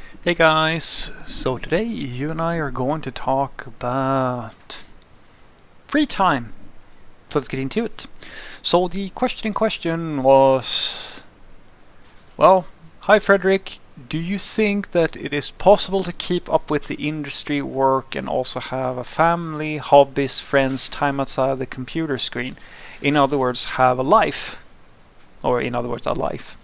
Hey guys, so today you and I are going to talk about free time. So let's get into it. So the question in question was, well, hi Frederick, do you think that it is possible to keep up with the industry work and also have a family, hobbies, friends, time outside the computer screen? In other words, have a life. Or in other words, a life.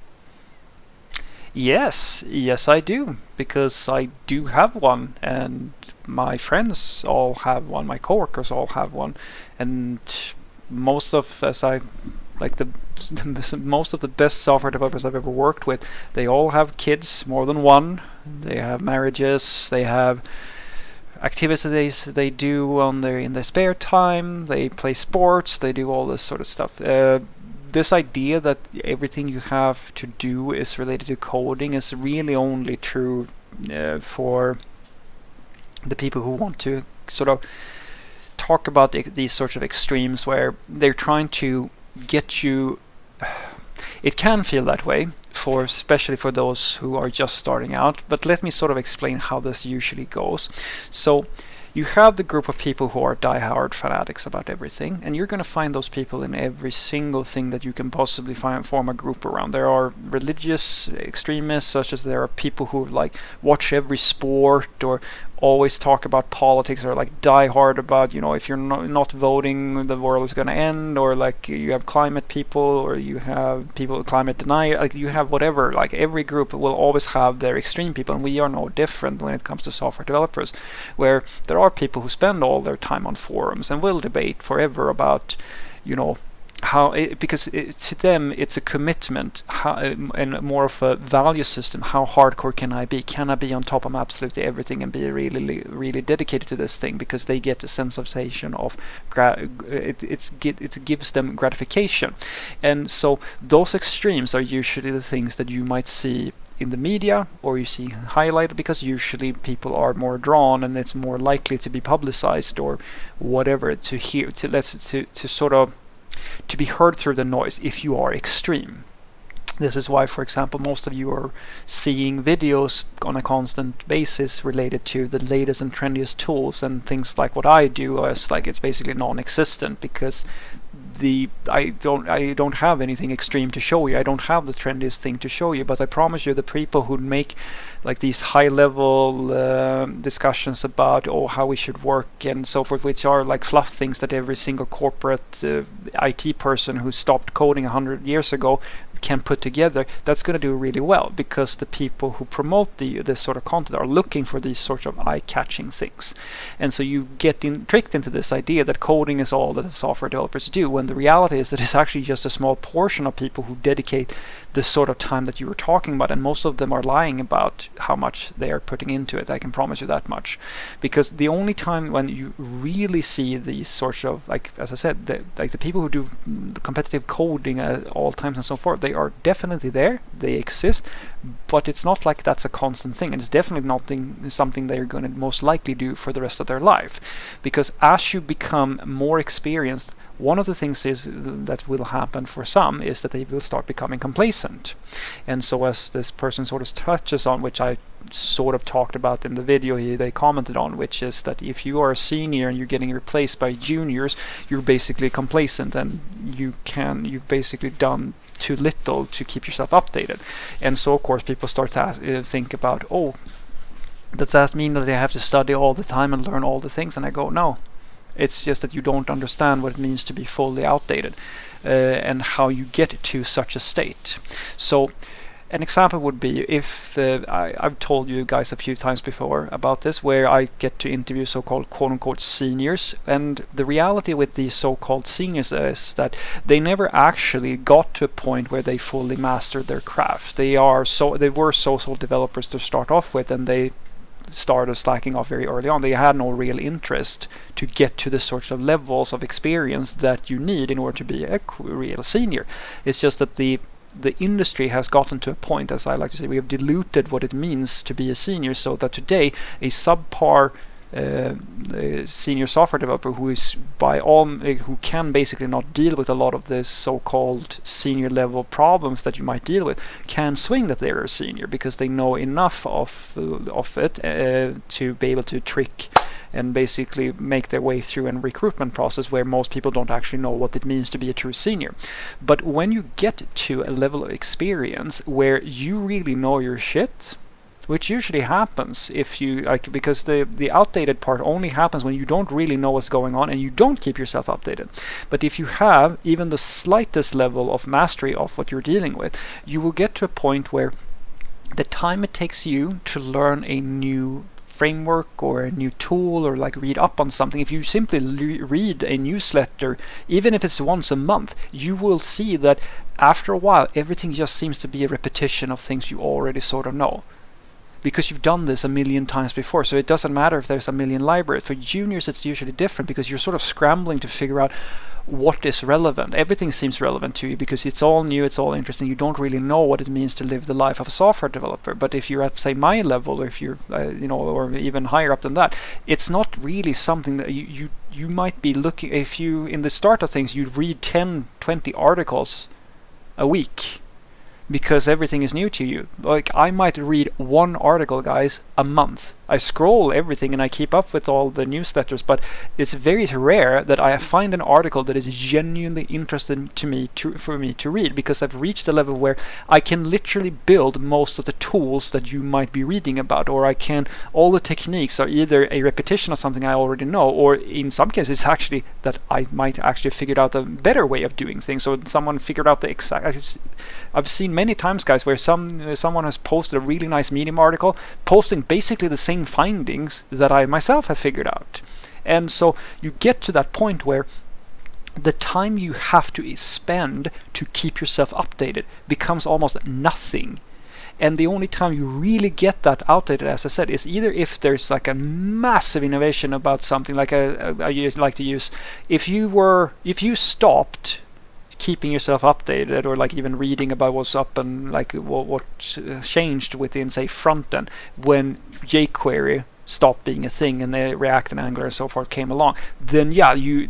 Yes, I do, because I do have one, and my friends all have one, my coworkers all have one, and most of as I like the most of the best software developers I've ever worked with, they all have kids, more than one. They have marriages, they have activities they do on their in their spare time. They play sports, they do all this sort of stuff. This idea that everything you have to do is related to coding is really only true for the people who want to sort of talk about these sorts of extremes where they're trying to get you. It can feel that way, for especially for those who are just starting out, but let me sort of explain how this usually goes. So you have the group of people who are die-hard fanatics about everything, and you're going to find those people in every single thing that you can possibly form a group around. There are religious extremists, such as there are people who like watch every sport or always talk about politics, or like die hard about, if you're not voting, the world is going to end, or like you have climate people, or you have people climate denier, like you have whatever. Like every group will always have their extreme people, and we are no different when it comes to software developers, where there are people who spend all their time on forums and will debate forever about, because to them it's a commitment, and more of a value system. How hardcore can I be? Can I be on top of absolutely everything and be really, really dedicated to this thing? Because they get a sensation of it gives them gratification, and so those extremes are usually the things that you might see in the media, or you see highlighted, because usually people are more drawn and it's more likely to be publicized or whatever, to hear, to sort of to be heard through the noise if you are extreme. This is why, for example, most of you are seeing videos on a constant basis related to the latest and trendiest tools, and things like what I do as like it's basically non-existent, because I don't have anything extreme to show you. I don't have the trendiest thing to show you, but I promise you, the people who make like these high-level discussions about how we should work and so forth, which are like fluff things that every single corporate IT person who stopped coding 100 years ago can put together, that's going to do really well, because the people who promote this sort of content are looking for these sorts of eye-catching things. And so you get tricked into this idea that coding is all that the software developers do, when the reality is that it's actually just a small portion of people who dedicate this sort of time that you were talking about, and most of them are lying about how much they are putting into it. I can promise you that much, because the only time when you really see these sorts of, like as I said, the people who do competitive coding at all times and so forth, they are definitely there, they exist, but it's not like that's a constant thing, and it's definitely not something they're going to most likely do for the rest of their life. Because as you become more experienced, one of the things is that will happen for some is that they will start becoming complacent. And so, as this person sort of touches on, which I sort of talked about in the video they commented on, which is that if you are a senior and you're getting replaced by juniors, you're basically complacent, and you've basically done too little to keep yourself updated. And so of course people start to think about, does that mean that they have to study all the time and learn all the things? And I go, no, it's just that you don't understand what it means to be fully outdated, and how you get to such a state. So an example would be if I've told you guys a few times before about this, where I get to interview so-called quote-unquote seniors, and the reality with these so-called seniors is that they never actually got to a point where they fully mastered their craft. They were social developers to start off with, and they started slacking off very early on. They had no real interest to get to the sorts of levels of experience that you need in order to be a real senior. It's just that the industry has gotten to a point, as I like to say, we have diluted what it means to be a senior, so that today a subpar senior software developer who is who can basically not deal with a lot of the so-called senior level problems that you might deal with, can swing that they're a senior because they know enough of it to be able to trick and basically make their way through a recruitment process where most people don't actually know what it means to be a true senior. But when you get to a level of experience where you really know your shit, which usually happens if you because the outdated part only happens when you don't really know what's going on and you don't keep yourself updated. But if you have even the slightest level of mastery of what you're dealing with, you will get to a point where the time it takes you to learn a new framework or a new tool or like read up on something, if you simply read a newsletter, even if it's once a month, you will see that after a while everything just seems to be a repetition of things you already sort of know, because you've done this a million times before. So it doesn't matter if there's a million libraries. For juniors it's usually different because you're sort of scrambling to figure out what is relevant. Everything seems relevant to you because it's all new, it's all interesting. You don't really know what it means to live the life of a software developer. But if you're at, say, my level, or if you're or even higher up than that, it's not really something that you might be looking. If you, in the start of things, you read 10-20 articles a week because everything is new to you. Like, I might read one article, guys, a month. I scroll everything and I keep up with all the newsletters, but it's very rare that I find an article that is genuinely interesting for me to read, because I've reached a level where I can literally build most of the tools that you might be reading about, or all the techniques are either a repetition of something I already know, or in some cases it's actually that I might actually figured out a better way of doing things. So someone figured out the exact. I've seen many times, guys, where someone has posted a really nice Medium article posting basically the same findings that I myself have figured out. And so you get to that point where the time you have to spend to keep yourself updated becomes almost nothing. And the only time you really get that outdated, as I said, is either if there's like a massive innovation about something, like I like to use, if you stopped keeping yourself updated, or like even reading about what's up and like what changed within, say, front end when jQuery stopped being a thing and the React and Angular and so forth came along, then yeah, you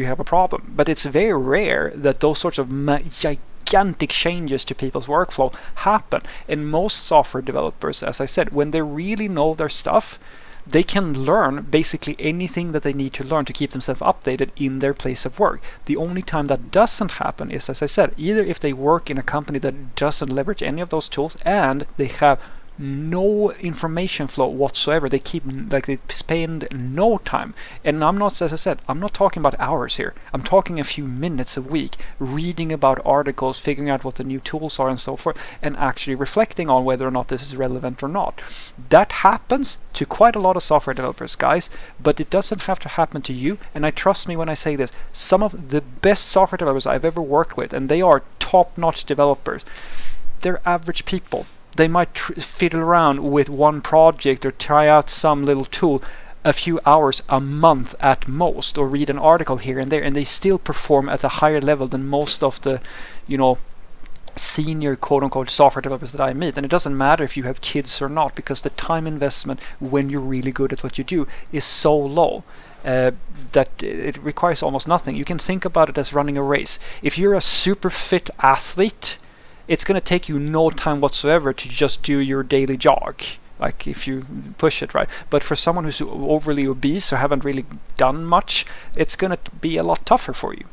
have a problem. But it's very rare that those sorts of gigantic changes to people's workflow happen. And most software developers, as I said, when they really know their stuff, they can learn basically anything that they need to learn to keep themselves updated in their place of work. The only time that doesn't happen is, as I said, either if they work in a company that doesn't leverage any of those tools and they have no information flow whatsoever. They spend no time. And I'm not, as I said, I'm not talking about hours here. I'm talking a few minutes a week reading about articles, figuring out what the new tools are and so forth, and actually reflecting on whether or not this is relevant or not. That happens to quite a lot of software developers, guys, but it doesn't have to happen to you. And I trust me when I say this, some of the best software developers I've ever worked with, and they are top-notch developers, they're average people. They might fiddle around with one project or try out some little tool a few hours a month at most, or read an article here and there, and they still perform at a higher level than most of the, senior quote-unquote software developers that I meet. And it doesn't matter if you have kids or not, because the time investment when you're really good at what you do is so low that it requires almost nothing. You can think about it as running a race. If you're a super fit athlete, it's going to take you no time whatsoever to just do your daily jog, like if you push it right. But for someone who's overly obese or haven't really done much, it's going to be a lot tougher for you.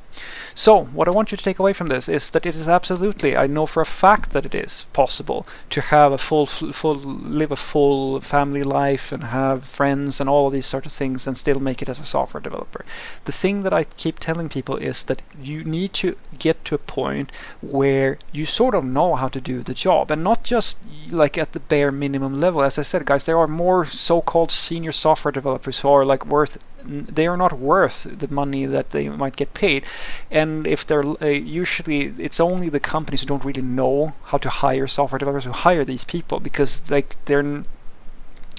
So what I want you to take away from this is that it is absolutely, I know for a fact that it is possible to have live a full family life and have friends and all of these sort of things and still make it as a software developer. The thing that I keep telling people is that you need to get to a point where you sort of know how to do the job, and not just like at the bare minimum level. As I said, guys, there are more so-called senior software developers who are like they are not worth the money that they might get paid. And if they're usually, it's only the companies who don't really know how to hire software developers who hire these people, because they're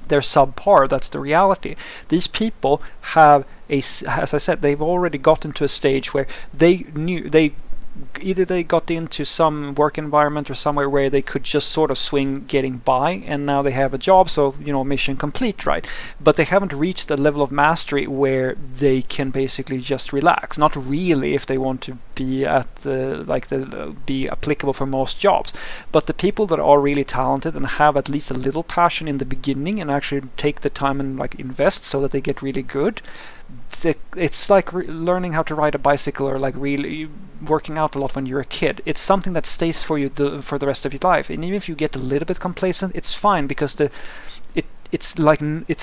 subpar. That's the reality. These people have as I said, they've already gotten to a stage where they either they got into some work environment or somewhere where they could just sort of swing getting by, and now they have a job, so mission complete, right? But they haven't reached a level of mastery where they can basically just relax. Not really, if they want to be be applicable for most jobs. But the people that are really talented and have at least a little passion in the beginning and actually take the time and invest so that they get really good, it's like learning how to ride a bicycle, or really working out a lot when you're a kid. It's something that stays for you for the rest of your life. And even if you get a little bit complacent, it's fine, because it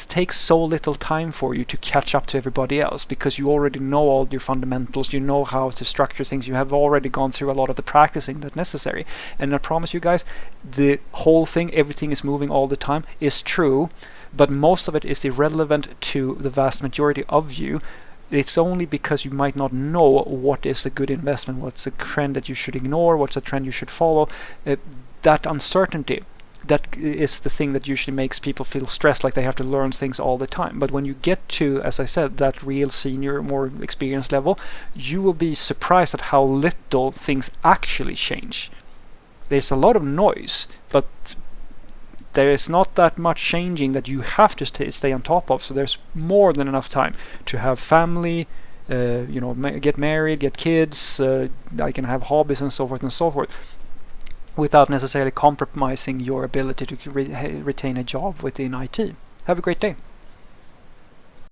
takes so little time for you to catch up to everybody else, because you already know all your fundamentals, you know how to structure things, you have already gone through a lot of the practicing that's necessary. And I promise you guys, the whole thing, everything is moving all the time, is true, but most of it is irrelevant to the vast majority of you. It's only because you might not know what is a good investment, what's a trend that you should ignore, what's a trend you should follow. That uncertainty, that is the thing that usually makes people feel stressed, like they have to learn things all the time. But when you get to, as I said, that real senior, more experienced level, you will be surprised at how little things actually change. There's a lot of noise, but there is not that much changing that you have to stay on top of. So there's more than enough time to have family, get married, get kids, I can have hobbies and so forth, without necessarily compromising your ability to retain a job within IT. Have a great day.